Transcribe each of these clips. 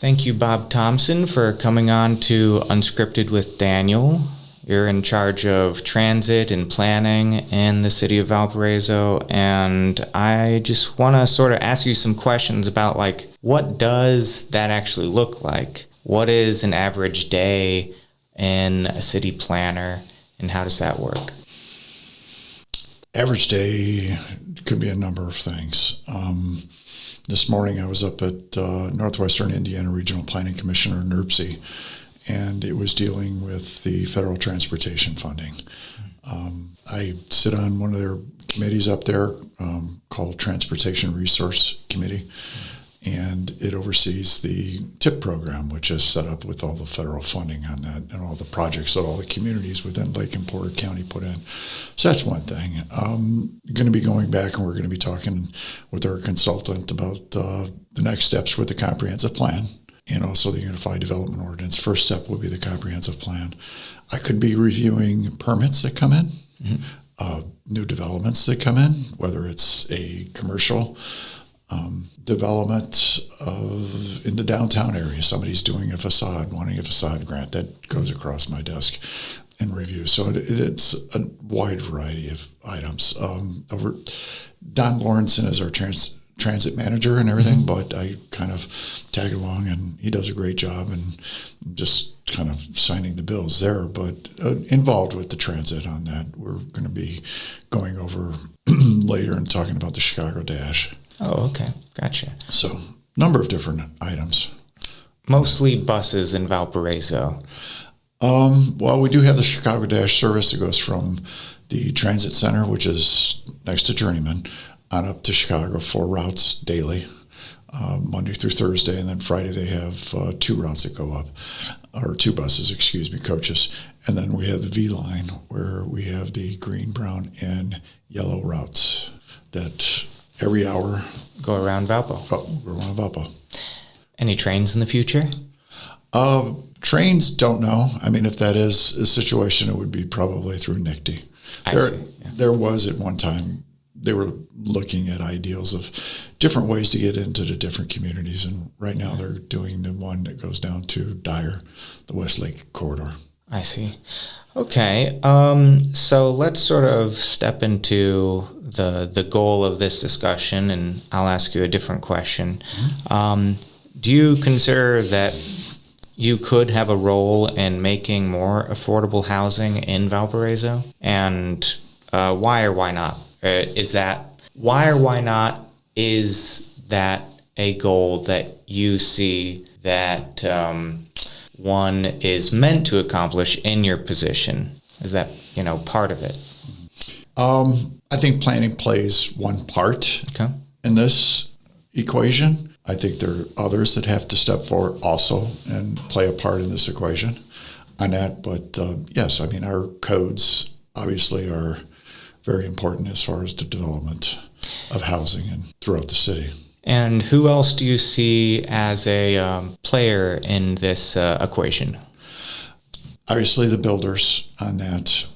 Thank you, Bob Thompson, for coming on to Unscripted with Daniel. You're in charge of transit and planning in the city of Valparaiso, and I just want to sort of ask you some questions about, what does that actually look like? What is an average day in a city planner, and how does that work? Average day could be a number of things. This morning I was up at Northwestern Indiana Regional Planning Commissioner, NERPC, and it was dealing with the federal transportation funding. I sit on one of their committees up there called Transportation Resource Committee, and it oversees the TIP program, which is set up with all the federal funding on that and all the projects that all the communities within Lake and Porter County put in. So that's one thing. Going to be going back, and we're going to be talking with our consultant about the next steps with the comprehensive plan and also the Unified Development Ordinance. First step will be the comprehensive plan. I could be reviewing permits that come in, new developments that come in, whether it's a commercial development in the downtown area. Somebody's doing a facade, wanting a facade grant, that goes across my desk and review. So it's a wide variety of items. Don Lawrenson is our transit manager and everything, but I kind of tag along, and he does a great job, and just kind of signing the bills there, but involved with the transit on that. We're going to be going over later and talking about the Chicago Dash. Oh, okay. Gotcha. So, number of different items. Mostly buses in Valparaiso. Well, we do have the Chicago Dash service that goes from the transit center, which is next to Journeyman, on up to Chicago, 4 routes daily, Monday through Thursday, and then Friday they have 2 routes that go up, or 2 buses, coaches. And then we have the V line, where we have the green, brown, and yellow routes that every hour go around Valpo. Go around Valpo. Any trains in the future? Trains, don't know. I mean, if that is a situation, it would be probably through NICTE. I see. Yeah. There was at one time, they were looking at ideals of different ways to get into the different communities, and right now they're doing the one that goes down to Dyer, the Westlake corridor. I see. Okay, so let's sort of step into the goal of this discussion, and I'll ask you a different question. Do you consider that you could have a role in making more affordable housing in Valparaiso? And why or why not? Is that a goal that you see that one is meant to accomplish in your position? Is that, part of it? I think planning plays one part in this equation. I think there are others that have to step forward also and play a part in this equation on that. But yes, I mean, our codes obviously are very important as far as the development of housing and throughout the city. And who else do you see as a player in this equation? Obviously the builders on that.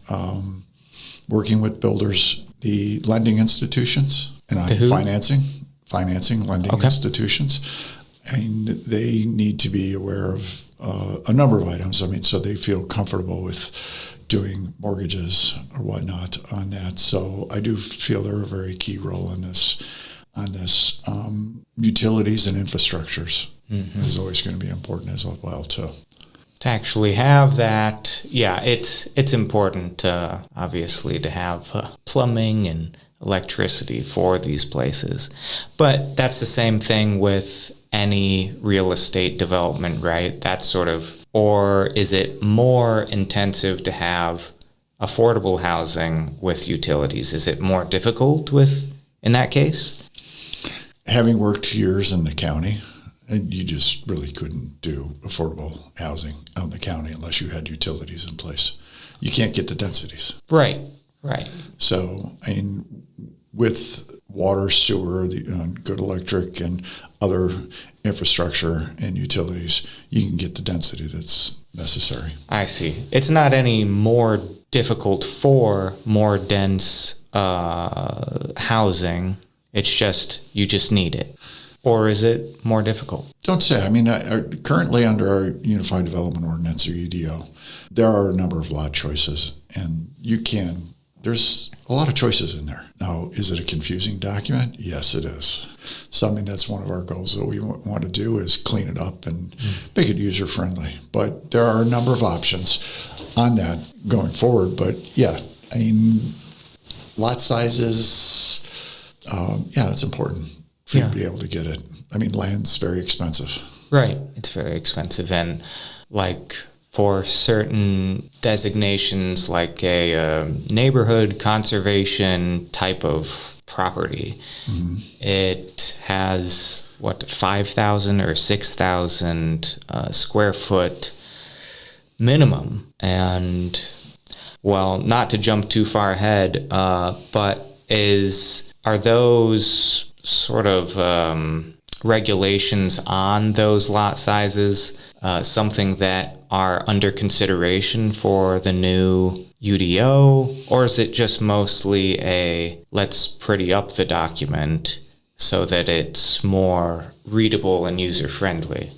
Working with builders, the lending institutions, and financing lending institutions. And they need to be aware of a number of items. I mean, so they feel comfortable with doing mortgages or whatnot on that. So I do feel they're a very key role in this. Utilities and infrastructures is always going to be important as well too. To actually have that, it's important obviously to have plumbing and electricity for these places. But that's the same thing with any real estate development, right? That's sort of, or is it more intensive to have affordable housing with utilities? Is it more difficult in that case? Having worked years in the county, you just really couldn't do affordable housing out in the county unless you had utilities in place. You can't get the densities. Right. So, I mean, with water, sewer, good electric, and other infrastructure and utilities, you can get the density that's necessary. I see. It's not any more difficult for more dense housing. It's just, you just need it. or is it more difficult? Don't say. I mean, currently under our Unified Development Ordinance, or UDO, there are a number of lot choices, and there's a lot of choices in there. Now, is it a confusing document? Yes, it is. So, I mean, that's one of our goals that we want to do is clean it up and make it user-friendly. But there are a number of options on that going forward. But, yeah, I mean, lot sizes, that's important for you to be able to get it. I mean, land's very expensive. Right. It's very expensive. And, like, for certain designations like a neighborhood conservation type of property, it has, 5,000 or 6,000 square foot minimum. And, well, not to jump too far ahead, but are those sort of regulations on those lot sizes something that are under consideration for the new UDO, or is it just mostly let's pretty up the document so that it's more readable and user-friendly?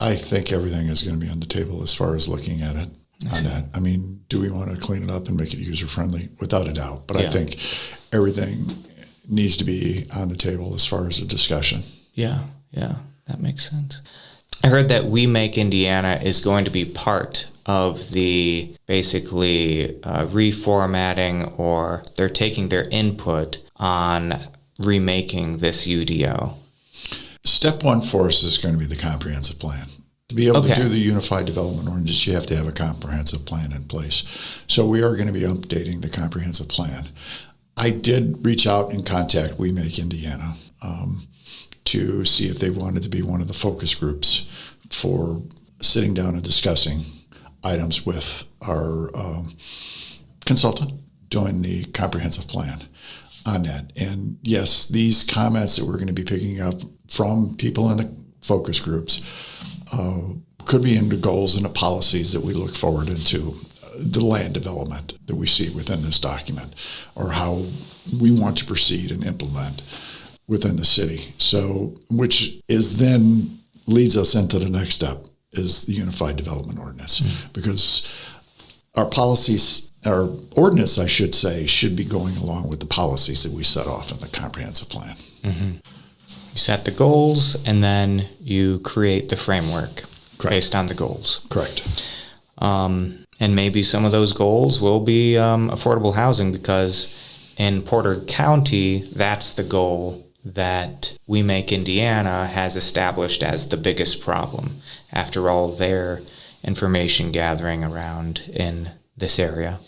I think everything is going to be on the table as far as looking at it on that. I mean, do we want to clean it up and make it user-friendly? Without a doubt. But I think everything needs to be on the table as far as a discussion. Yeah, that makes sense. I heard that We Make Indiana is going to be part of the basically reformatting, or they're taking their input on remaking this UDO. Step one for us is going to be the comprehensive plan. To be able to do the Unified Development Ordinance, you have to have a comprehensive plan in place. So we are going to be updating the comprehensive plan. I did reach out and contact We Make Indiana to see if they wanted to be one of the focus groups for sitting down and discussing items with our consultant doing the comprehensive plan on that. And yes, these comments that we're going to be picking up from people in the focus groups could be into goals and the policies that we look forward into the land development that we see within this document, or how we want to proceed and implement within the city. So, which is then leads us into the next step is the Unified Development Ordinance, because our policies, our ordinance, I should say, should be going along with the policies that we set off in the comprehensive plan. You set the goals, and then you create the framework based on the goals. Correct. And maybe some of those goals will be affordable housing, because in Porter County, that's the goal that We Make Indiana has established as the biggest problem after all their information gathering around in this area.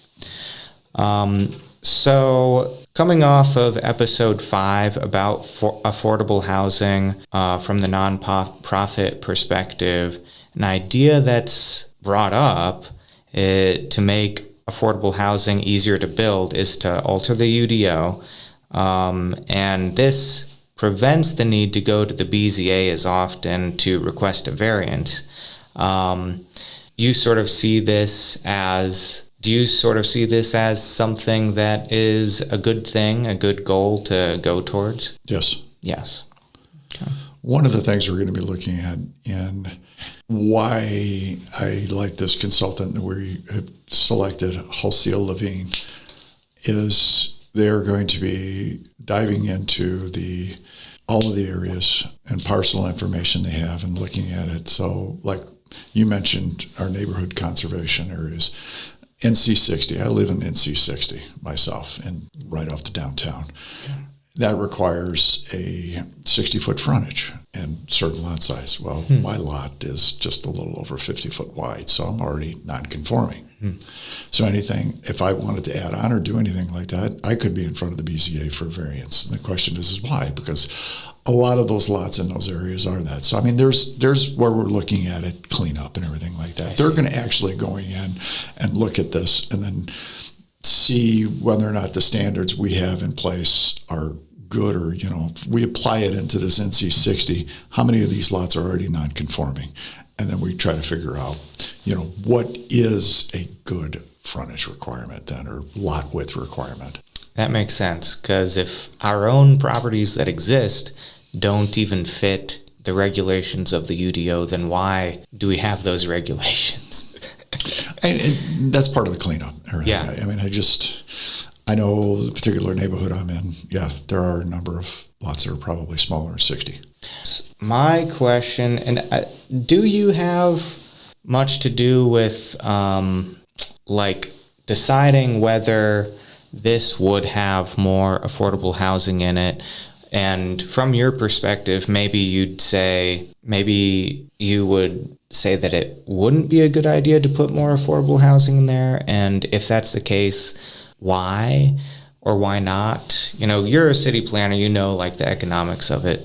So coming off of episode 5 about affordable housing from the nonprofit perspective, an idea that's brought up to make affordable housing easier to build is to alter the UDO. And this prevents the need to go to the BZA as often to request a variance. You sort of see this as, do you sort of see this as something that is a good thing, a good goal to go towards? Yes. Yes. Okay. One of the things we're going to be looking at, and why I like this consultant that we have selected, Halcyon Levine, is they're going to be diving into all of the areas and parcel information they have and looking at it. So, like you mentioned, our neighborhood conservation areas, NC60. I live in NC60 myself, and right off the downtown. That requires a 60-foot frontage and certain lot size. Well, my lot is just a little over 50 foot wide, so I'm already non-conforming. So anything, if I wanted to add on or do anything like that, I could be in front of the BZA for a variance. And the question is why? Because a lot of those lots in those areas are that. So, I mean, there's where we're looking at it, cleanup and everything like that. They're going to actually go in and look at this and then see whether or not the standards we have in place are good, or, if we apply it into this NC60, how many of these lots are already non-conforming? And then we try to figure out, what is a good frontage requirement then, or lot width requirement. That makes sense, because if our own properties that exist don't even fit the regulations of the UDO, then why do we have those regulations? And that's part of the cleanup. Yeah. I mean, I know the particular neighborhood I'm in. Yeah, there are a number of lots that are probably smaller than 60. My question, and do you have much to do with like deciding whether this would have more affordable housing in it? And from your perspective, maybe you would say that it wouldn't be a good idea to put more affordable housing in there. And if that's the case, why or why not? You know, you're a city planner, you know, like the economics of it,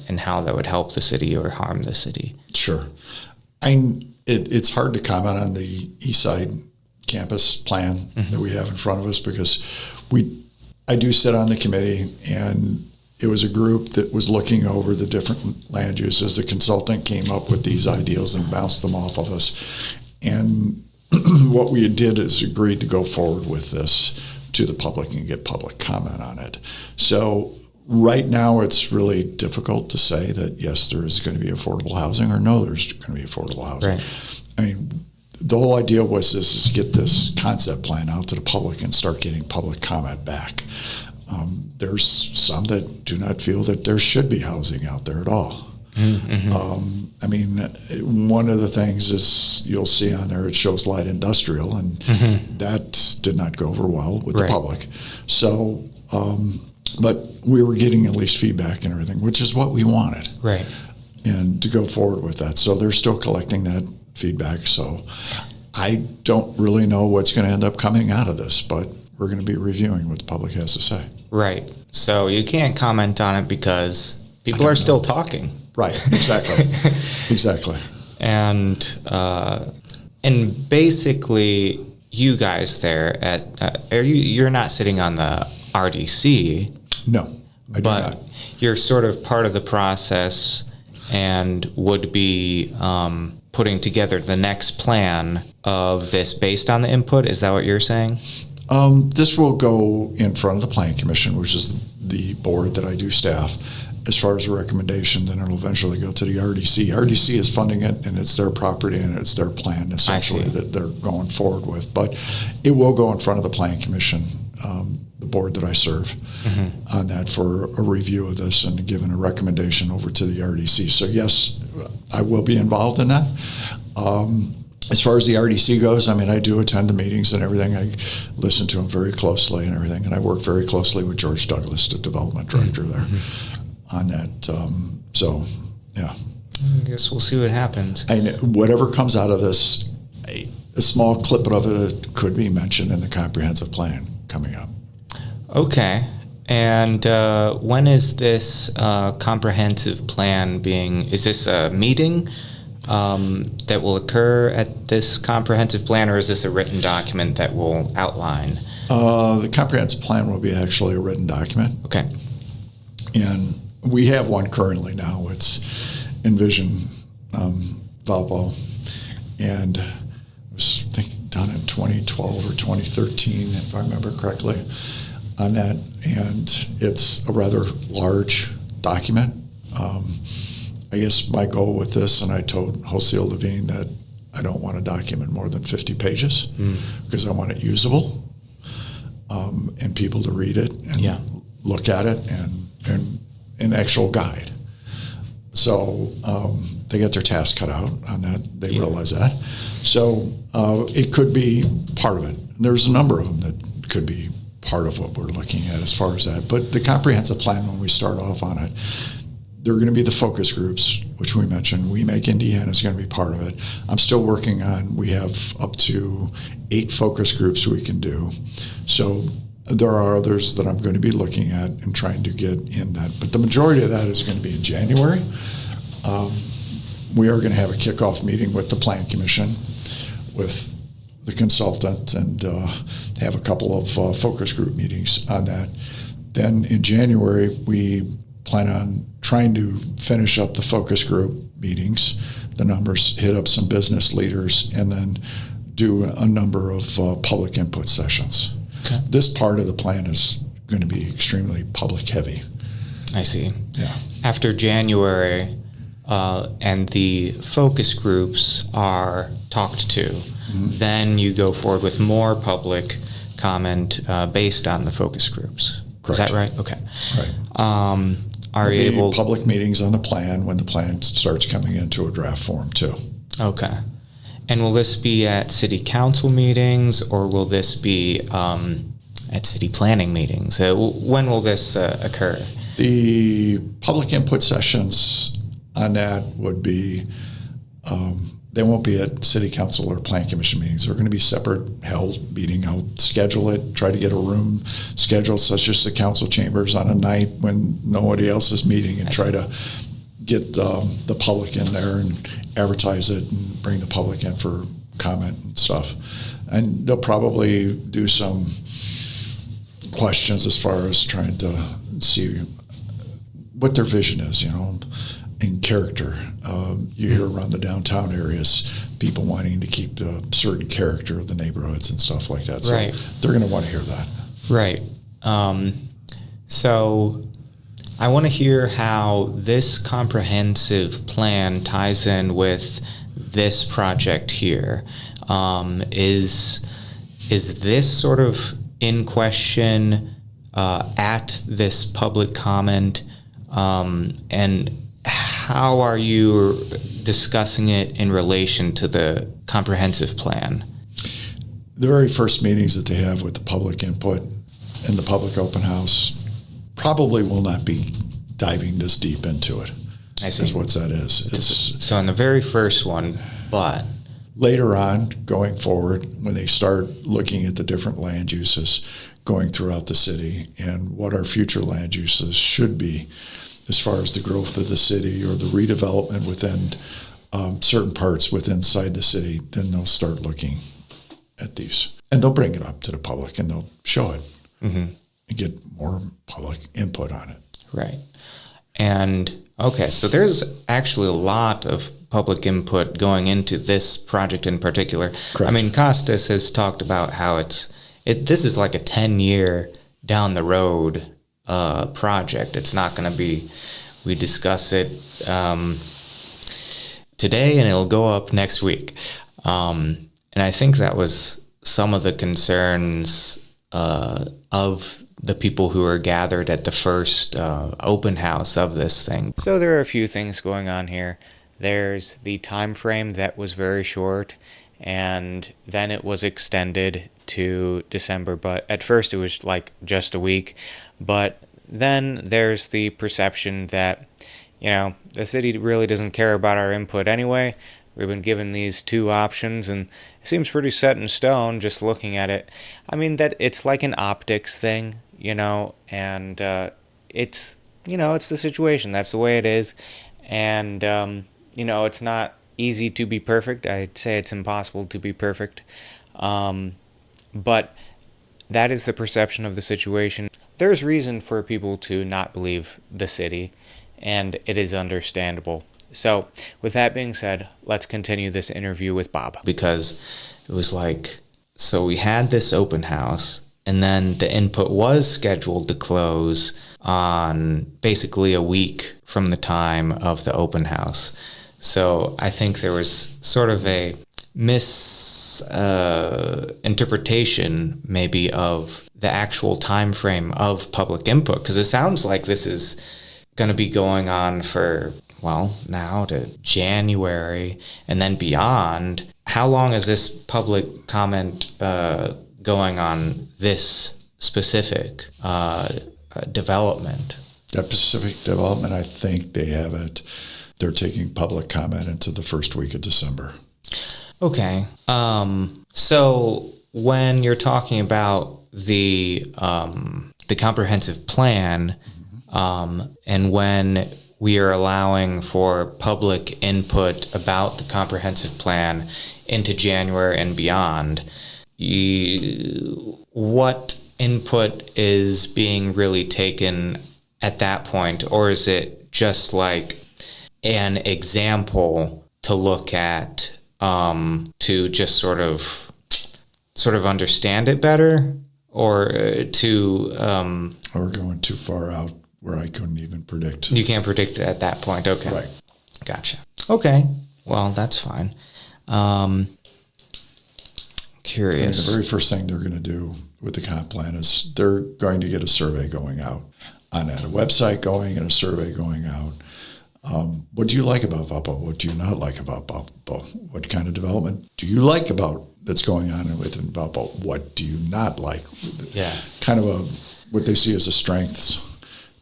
and how that would help the city or harm the city. Sure. It's hard to comment on the East Side campus plan that we have in front of us, because I do sit on the committee, and it was a group that was looking over the different land uses. The consultant came up with these ideals and bounced them off of us. And what we did is agreed to go forward with this to the public and get public comment on it. So right now it's really difficult to say that yes, there is going to be affordable housing, or no, there's going to be affordable housing. Right. I mean, the whole idea was is get this concept plan out to the public and start getting public comment back. There's some that do not feel that there should be housing out there at all. Mm-hmm. I mean, one of the things is you'll see on there, it shows light industrial, and that did not go over well with the public. So, but we were getting at least feedback and everything, which is what we wanted. Right. And to go forward with that. So they're still collecting that feedback. So I don't really know what's going to end up coming out of this, but we're going to be reviewing what the public has to say. Right. So you can't comment on it because people are still talking. Right. Exactly. Exactly. And basically, you guys there you're not sitting on the RDC. No, I do but not. You're sort of part of the process and would be putting together the next plan of this based on the input. Is that what you're saying? This will go in front of the Planning Commission, which is the board that I do staff. As far as a recommendation, then it'll eventually go to the RDC. RDC is funding it, and it's their property, and it's their plan, essentially, that they're going forward with. But it will go in front of the Planning Commission, the board that I serve, on that for a review of this and giving a recommendation over to the RDC. So, yes, I will be involved in that. As far as the RDC goes, I mean, I do attend the meetings and everything. I listen to them very closely and everything, and I work very closely with George Douglas, the development director there, on that. So, yeah. I guess we'll see what happens. And whatever comes out of this, a small clip of it could be mentioned in the comprehensive plan coming up. Okay. And when is this comprehensive plan is this a meeting that will occur at this comprehensive plan, or is this a written document that will outline? The comprehensive plan will be actually a written document. Okay. And we have one currently now. It's Envision Valpo. And it was, I think, done in 2012 or 2013, if I remember correctly, on that. And it's a rather large document. I guess my goal with this, and I told Jose Levine that I don't want to document more than 50 pages because I want it usable and people to read it and look at it and an actual guide. So they get their task cut out on that. They realize that. So it could be part of it. There's a number of them that could be part of what we're looking at as far as that. But the comprehensive plan, when we start off on it, there are going to be the focus groups, which we mentioned. We Make Indiana is going to be part of it. I'm still working on, we have up to 8 focus groups we can do. So there are others that I'm going to be looking at and trying to get in that. But the majority of that is going to be in January. We are going to have a kickoff meeting with the Plan Commission, with the consultant, and have a couple of focus group meetings on that. Then in January, we plan on trying to finish up the focus group meetings, the numbers, hit up some business leaders, and then do a number of public input sessions. Okay. This part of the plan is going to be extremely public heavy. I see. Yeah. After January, and the focus groups are talked to, then you go forward with more public comment based on the focus groups. Correct. Is that right? Okay. Right. Are you There'll able? be public meetings on the plan when the plan starts coming into a draft form too. Okay. And will this be at city council meetings, or will this be at city planning meetings? When will this occur? The public input sessions on that would be, they won't be at city council or plan commission meetings. They're going to be separate held meeting. I'll schedule it, try to get a room scheduled such as the council chambers on a night when nobody else is meeting, and try to get the public in there and advertise it and bring the public in for comment and stuff. And they'll probably do some questions as far as trying to see what their vision is, in character. You hear around the downtown areas people wanting to keep the certain character of the neighborhoods and stuff like that. So Right. they're going to want to hear that. Right. So I want to hear how this comprehensive plan ties in with this project here. Is this sort of in question at this public comment? And how are you discussing it in relation to the comprehensive plan? The very first meetings that they have with the public input and the public open house probably will not be diving this deep into it. I see. Is what that is. It's So in the very first one, but later on, going forward, when they start looking at the different land uses going throughout the city and what our future land uses should be as far as the growth of the city or the redevelopment within certain parts inside the city, then they'll start looking at these. And they'll bring it up to the public and they'll show it and get more public input on it. right. And okay, so there's actually a lot of public input going into this project in particular. Correct. I mean, Costas has talked about how this is like a 10-year down the road project. It's not going to be, we discuss it today and it'll go up next week. And I think that was some of the concerns of the people who were gathered at the first open house of this thing. So there are a few things going on here. There's the time frame that was very short, and then it was extended to December, but at first it was like just a week. But then there's the perception that, the city really doesn't care about our input anyway. We've been given these two options, and it seems pretty set in stone just looking at it. I mean, that it's like an optics thing, and it's, it's the situation. That's the way it is. And, it's not easy to be perfect. I'd say it's impossible to be perfect. But that is the perception of the situation. There's reason for people to not believe the city, and it is understandable. So, with that being said, let's continue this interview with Bob. Because it was like, so we had this open house, and then the input was scheduled to close on basically a week from the time of the open house. So I think there was sort of a misinterpretation maybe of the actual time frame of public input, because it sounds like this is going to be going on for, now to January and then beyond. How long is this public comment going on this specific development? That specific development, I think they're taking public comment into the first week of December. Okay. So when you're talking about the comprehensive plan, and when we are allowing for public input about the comprehensive plan into January and beyond, what input is being really taken at that point? Or is it just like an example to look at, to just sort of understand it better, or to... We're going too far out where I couldn't even predict. You can't predict it at that point. Okay. Right. Gotcha. Okay. Well, that's fine. Curious. The very first thing they're going to do with the comp plan is they're going to get a survey going out on that, a website going and a survey going out. What do you like about Valpo? What do you not like about Valpo? What kind of development do you like about that's going on within Valpo? What do you not like? Yeah. Kind of what they see as a strengths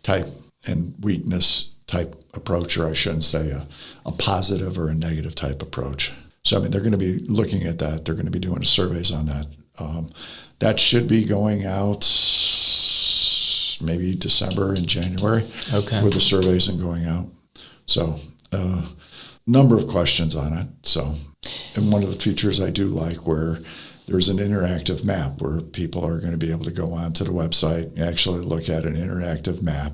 type and weakness type approach, or I shouldn't say a positive or a negative type approach. So, I mean, they're going to be looking at that. They're going to be doing surveys on that. That should be going out maybe December and January. Okay. With the surveys and going out. So, number of questions on it. So, and one of the features I do like where there's an interactive map where people are going to be able to go onto the website, actually look at an interactive map,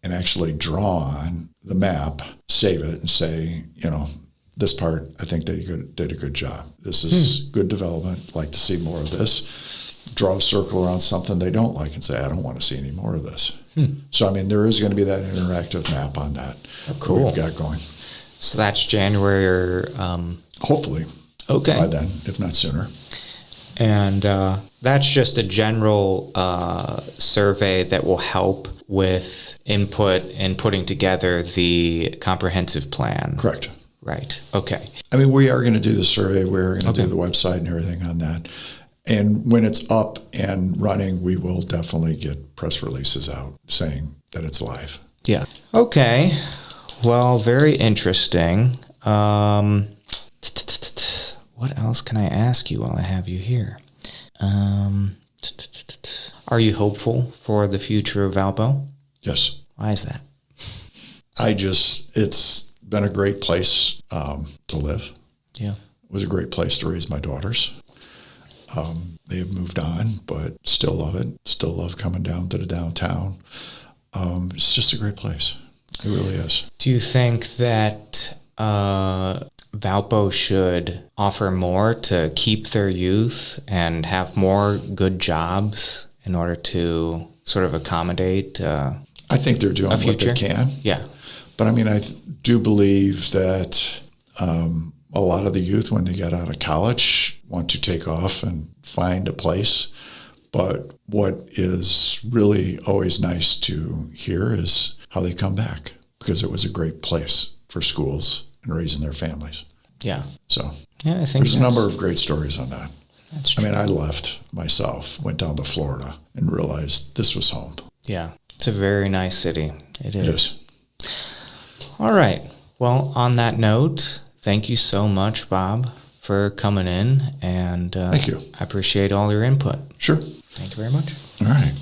and actually draw on the map, save it, and say, this part, I think they did a good job. This is good development. Like to see more of this. Draw a circle around something they don't like and say, I don't want to see any more of this. So, I mean, there is going to be that interactive map on that. Oh, cool. We've got going. So that's January or... Hopefully. Okay. By then, if not sooner. And that's just a general survey that will help with input in putting together the comprehensive plan. Correct. Right. Okay. I mean, we are going to do the survey. We're going to do the website and everything on that. And when it's up and running, we will definitely get press releases out saying that it's live. Yeah. Okay. Well, very interesting. What else can I ask you while I have you here? Are you hopeful for the future of Valpo? Yes. Why is that? It's been a great place to live. Yeah. It was a great place to raise my daughters. They have moved on, but still love it. Still love coming down to the downtown. It's just a great place. It really is. Do you think that Valpo should offer more to keep their youth and have more good jobs in order to sort of accommodate I think they're doing what they can. Yeah. But I mean, I do believe that a lot of the youth, when they get out of college, want to take off and find a place. But what is really always nice to hear is how they come back, because it was a great place for schools and raising their families. Yeah. So yeah, I think there's a number of great stories on that. That's true. I mean, I left myself, went down to Florida, and realized this was home. Yeah. It's a very nice city. It is. It is. All right. Well, on that note, thank you so much, Bob, for coming in. And thank you. I appreciate all your input. Sure. Thank you very much. All right.